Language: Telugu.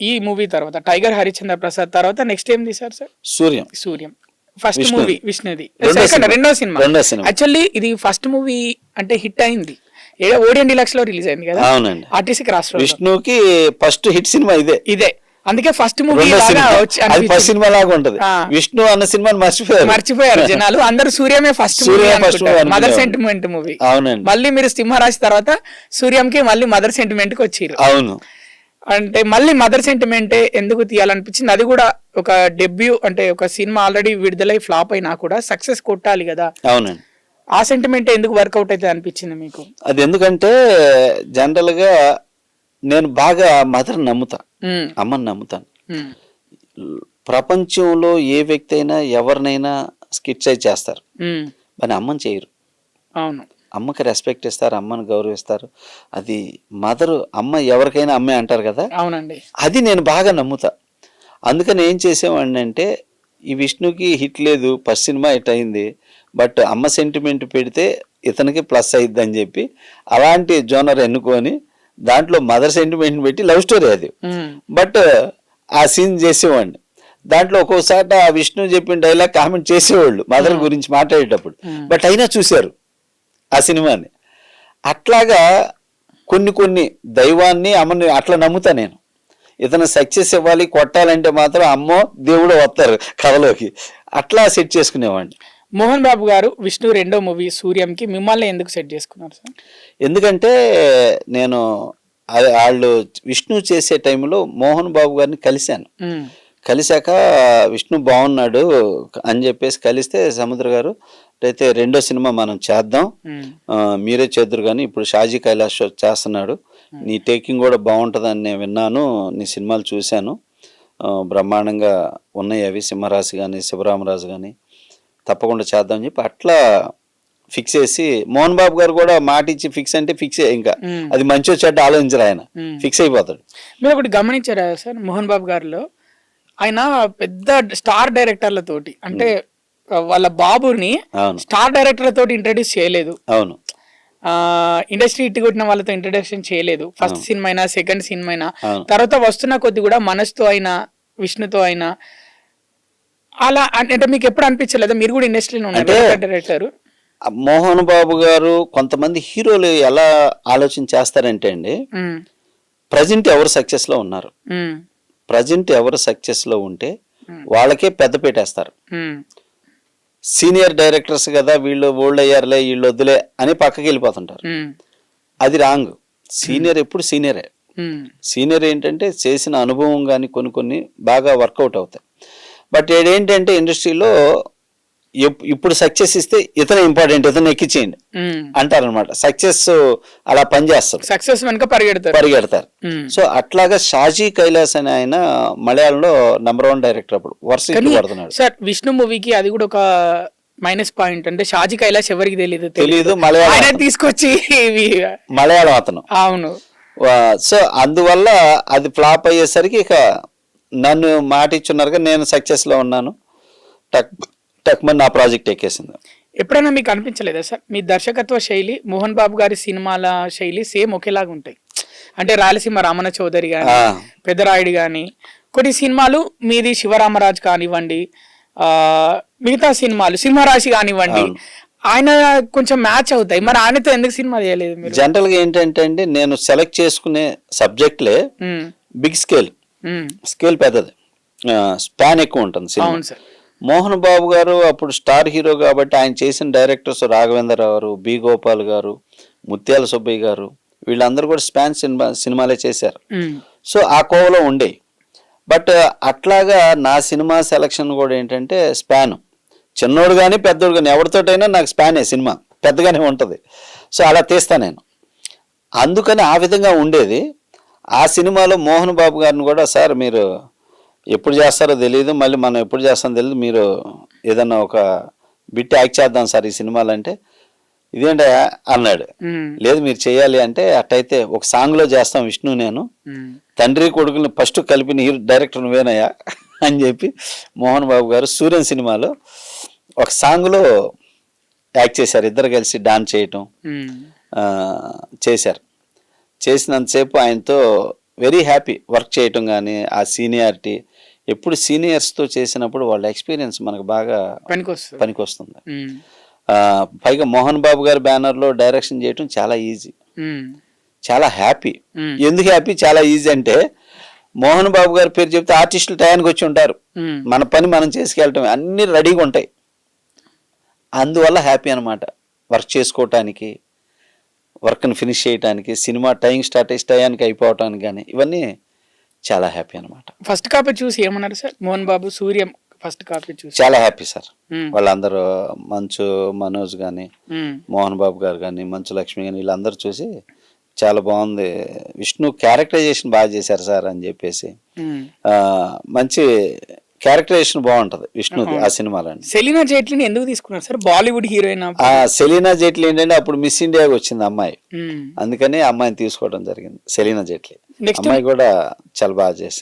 ఈ మూవీ తర్వాత టైగర్ హరిచంద్ర ప్రసాద్ తర్వాత నెక్స్ట్ ఏం తీశారు సార్? సూర్యం ఫస్ట్ మూవీ విష్ణుది, రెండో సినిమా. యాక్చువల్లీ ఇది ఫస్ట్ మూవీ అంటే హిట్ అయింది, ఓడియన్ డిలక్స్ లో రిలీజ్ అయింది కదా, ఆర్టీసీ క్రాస్ రోడ్. విష్ణుకి ఫస్ట్ హిట్ సినిమా ఇదే, అందుకే ఫస్ట్ మూవీ సినిమా లాగా ఉంటది. విష్ణు అన్న సినిమా మర్చిపోయారు జనాలు, అందరూ సూర్యమే ఫస్ట్ మదర్ సెంటిమెంట్ మూవీ. అవునండి. మళ్ళీ మీరు సింహరాశి తర్వాత సూర్యంకి మళ్ళీ మదర్ సెంటిమెంట్ కి వచ్చారు. అవును. అంటే మళ్ళీ మదర్ సెంటిమెంటే ఎందుకు తీయాలనిపించింది? అది కూడా ఒక డెబ్యూ, అంటే ఒక సినిమా ఆల్రెడీ విడుదలై ఫ్లాప్ అయినా కూడా సక్సెస్ కొట్టాలి కదా. అవునండి. ఆ సెంటిమెంట్ ఎందుకు వర్కౌట్ అయితే అనిపించింది మీకు? అది ఎందుకంటే జనరల్ గా నేను బాగా మదర్ నమ్ముతా, అమ్మని నమ్ముతాను. ప్రపంచంలో ఏ వ్యక్తి అయినా ఎవరినైనా స్కిట్సైజ్ చేస్తారు, కానీ అమ్మని చేయరు. అవును. అమ్మకి రెస్పెక్ట్ ఇస్తారు, అమ్మని గౌరవిస్తారు. అది మదరు, అమ్మ ఎవరికైనా అమ్మే అంటారు కదా. అవునండి. అది నేను బాగా నమ్ముతా. అందుకని ఏం చేసేవాడిని అంటే, ఈ విష్ణుకి హిట్ లేదు, ఫస్ట్ సినిమా హిట్ అయింది, బట్ అమ్మ సెంటిమెంట్ పెడితే ఇతనికి ప్లస్ అయ్యిద్ది అని చెప్పి అలాంటి జోనర్ ఎన్నుకొని దాంట్లో మదర్ సెంటిమెంట్ పెట్టి లవ్ స్టోరీ అది, బట్ ఆ సీన్ చేసేవాడిని. దాంట్లో ఒక్కోసారి ఆ విష్ణు చెప్పిన డైలాగ్ కామెంట్ చేసేవాళ్ళు మదర్ గురించి మాట్లాడేటప్పుడు, బట్ అయినా చూశారు ఆ సినిమాని. అట్లాగా కొన్ని దైవాన్ని అమ్మని అట్లా నమ్ముతా నేను. ఇతను సక్సెస్ ఇవ్వాలి, కొట్టాలంటే మాత్రం అమ్మో దేవుడు వస్తారు కథలోకి, అట్లా సెట్ చేసుకునేవాడిని. మోహన్ బాబు గారు విష్ణు రెండో మూవీ సూర్యంకి మిమ్మల్ని ఎందుకు సెట్ చేసుకున్నారు సార్? ఎందుకంటే నేను వాళ్ళు విష్ణు చేసే టైంలో మోహన్ బాబు గారిని కలిశాను. కలిశాక విష్ణు బాగున్నాడు అని చెప్పేసి కలిస్తే, సముద్ర గారు అయితే రెండో సినిమా మనం చేద్దాం, మీరే చేద్దరు కానీ ఇప్పుడు షాజీ కైలాష్ చేస్తున్నాడు, నీ టేకింగ్ కూడా బాగుంటుందని నేను విన్నాను, నీ సినిమాలు చూశాను, బ్రహ్మాండంగా ఉన్నాయి అవి, సింహరాశి కానీ శివరామరాజు కానీ, తప్పకుండా చేద్దామని చెప్పి అట్లా ఫిక్స్ చేసి, మోహన్ బాబు గారు కూడా మాట ఇచ్చి ఫిక్స్ అంటే ఫిక్స్, ఇంకా అది మంచి చెడ్డ ఆలోచించరు, ఆయన ఫిక్స్ అయిపోతాడు. మీరు ఒకటి గమనించారా సార్ మోహన్ బాబు గారిలో, ఆయన పెద్ద స్టార్ డైరెక్టర్లతోటి, అంటే వాళ్ళ బాబుని స్టార్ డైరెక్టర్లతోటి ఇంట్రడ్యూస్ చేయలేదు. అవును. ఇండస్ట్రీ ఇట్టి కొట్టిన వాళ్ళతో ఇంట్రడక్షన్ చేయలేదు. ఫస్ట్ సినిమా అయినా సెకండ్ సినిమా అయినా, తర్వాత వస్తున్న కొద్ది కూడా మనసుతో అయినా విష్ణుతో అయినా అలా. అంటే మీకు ఎప్పుడు అనిపించలేదా మీరు కూడా ఇండస్ట్రీలో ఉన్నారు డైరెక్టర్? మోహన్ బాబు గారు కొంతమంది హీరోలు ఎలా ఆలోచన చేస్తారంటే అండి, ప్రజెంట్ ఎవరు సక్సెస్ లో ఉన్నారు, ప్రజెంట్ ఎవరు సక్సెస్ లో ఉంటే వాళ్ళకే పెద్ద పెట్టేస్తారు. సీనియర్ డైరెక్టర్స్ కదా వీళ్ళు, ఓల్డ్ అయ్యారులే వీళ్ళు వద్దులే అని పక్కకి వెళ్ళిపోతుంటారు. అది రాంగ్. సీనియర్ ఎప్పుడు సీనియరే. సీనియర్ ఏంటంటే చేసిన అనుభవం కానీ కొన్ని బాగా వర్కౌట్ అవుతాయి. బట్ ఏంటంటే ఇండస్ట్రీలో ఇప్పుడు సక్సెస్ ఇస్తే ఇతను ఇంపార్టెంట్, ఇతను ఎక్కించేయండి అంటారనమాట. సక్సెస్ అలా పనిచేస్తారు, సక్సెస్ వెనక పరిగెడతారు. సో అట్లాగా షాజీ కైలాస్ అని ఆయన మలయాళంలో నంబర్ 1 డైరెక్టర్ అప్పుడు వరుస పడుతున్నాడు సార్. విష్ణు మూవీకి అది కూడా ఒక మైనస్ పాయింట్, అంటే షాజీ కైలాస్ ఎవరికి తెలియదు, మలయాళం తీసుకొచ్చి మలయాళం అతను. అవును. సో అందువల్ల అది ఫ్లాప్ అయ్యేసరికి ఇక నన్ను మాట ఇచ్చున్నారుగా, నేను సక్సెస్ లో ఉన్నాను, టక్మన్ నా ప్రాజెక్ట్ ఎక్కేసింది. ఎప్పుడైనా మీకు అనిపించలేదా సార్ మీ దర్శకత్వ శైలి మోహన్ బాబు గారి సినిమాల శైలి సేమ్ ఒకేలాగా ఉంటాయి? అంటే రాయలసీమ రామణ చౌదరి గాని, పెద్దరాయుడు గాని, కొన్ని సినిమాలు మీది శివరామరాజు కానివ్వండి, మిగతా సినిమాలు సింహరాశి కానివ్వండి, ఆయన కొంచెం మ్యాచ్ అవుతాయి. మరి ఆయనతో ఎందుకు సినిమా చేయలేదు మీరు? జనరల్ గా ఏంటంటే అండి, నేను సెలెక్ట్ చేసుకునే సబ్జెక్ట్లే బిగ్ స్కేల్ పెద్దది, స్పాన్ ఎక్కువ ఉంటుంది సినిమా. మోహన్ బాబు గారు అప్పుడు స్టార్ హీరో కాబట్టి ఆయన చేసిన డైరెక్టర్స్ రాఘవేంద్రరావు గారు, బి గోపాల్ గారు, ముత్యాల సుబ్బయ్య గారు, వీళ్ళందరూ కూడా స్పాన్ సినిమాలే చేశారు. సో ఆ కోవలో ఉండేవి. బట్ అట్లాగా నా సినిమా సెలక్షన్ కూడా ఏంటంటే స్పాన్, చిన్నోడు కానీ పెద్దోడు కానీ ఎవరితోటైనా నాకు స్పానే, సినిమా పెద్దగానే ఉంటుంది. సో అలా తీస్తా నేను. అందుకని ఆ విధంగా ఉండేది. ఆ సినిమాలో మోహన్ బాబు గారిని కూడా, సార్ మీరు ఎప్పుడు చేస్తారో తెలియదు, మళ్ళీ మనం ఎప్పుడు చేస్తామో తెలియదు, మీరు ఏదన్నా ఒక బిట్ యాక్ట్ చేద్దాం సార్ ఈ సినిమాలు అంటే, ఇదేంట అన్నాడు. లేదు మీరు చేయాలి అంటే, అట్టయితే ఒక సాంగ్ లో చేస్తాం విష్ణు నేను, తండ్రి కొడుకుని ఫస్ట్ కలిపిన హీరో డైరెక్టర్ నువ్వేనయ్యా అని చెప్పి మోహన్ బాబు గారు సూర్యన్ సినిమాలో ఒక సాంగ్ లో యాక్ట్ చేశారు. ఇద్దరు కలిసి డాన్స్ చేయటం చేశారు. చేసినంతసేపు ఆయనతో వెరీ హ్యాపీ వర్క్ చేయటం కానీ ఆ సీనియారిటీ. ఎప్పుడు సీనియర్స్తో చేసినప్పుడు వాళ్ళ ఎక్స్పీరియన్స్ మనకు బాగా పనికొస్తుంది. పైగా మోహన్ బాబు గారి బ్యానర్లో డైరెక్షన్ చేయటం చాలా ఈజీ, చాలా హ్యాపీ. ఎందుకు హ్యాపీ, చాలా ఈజీ అంటే మోహన్ బాబు గారి పేరు చెప్తే ఆర్టిస్టులు టయానికి వచ్చి ఉంటారు, మన పని మనం చేసుకెళ్ళటం, అన్ని రెడీగా ఉంటాయి. అందువల్ల హ్యాపీ అనమాట. వర్క్ చేసుకోవటానికి, వర్క్ని ఫినిష్ చేయడానికి, సినిమా టైం స్టార్ట్ అయ్యి టయానికి అయిపోవటానికి కానీ ఇవన్నీ చాలా హ్యాపీ అనమాట. ఫస్ట్ కాపీ చూసి ఏమన్నారు సార్? మోహన్ బాబు, సూర్య ఫస్ట్ కాపీ చూసి చాలా హ్యాపీ సార్. వాళ్ళందరూ మంచు మనోజ్ కానీ, మోహన్ బాబు గారు కానీ, మంచు లక్ష్మి కానీ వీళ్ళందరూ చూసి చాలా బాగుంది, విష్ణు క్యారెక్టరైజేషన్ బాగా చేశారు సార్ అని చెప్పేసి, మంచి క్యారెక్టరైజేషన్ బాగుంటది విష్ణుది ఆ సినిమాలో. సెలీనా జైట్లీని ఎందుకు తీసుకున్నారు sir? Bollywood heroine. Selena Jaitley ఏంటంటే అప్పుడు మిస్ ఇండియాకి వచ్చింది అమ్మాయి, అందుకని అమ్మాయిని తీసుకోవడం జరిగింది. సెలీనా జైట్లీ అమ్మాయి కూడా చాలా బాగా చేసింది.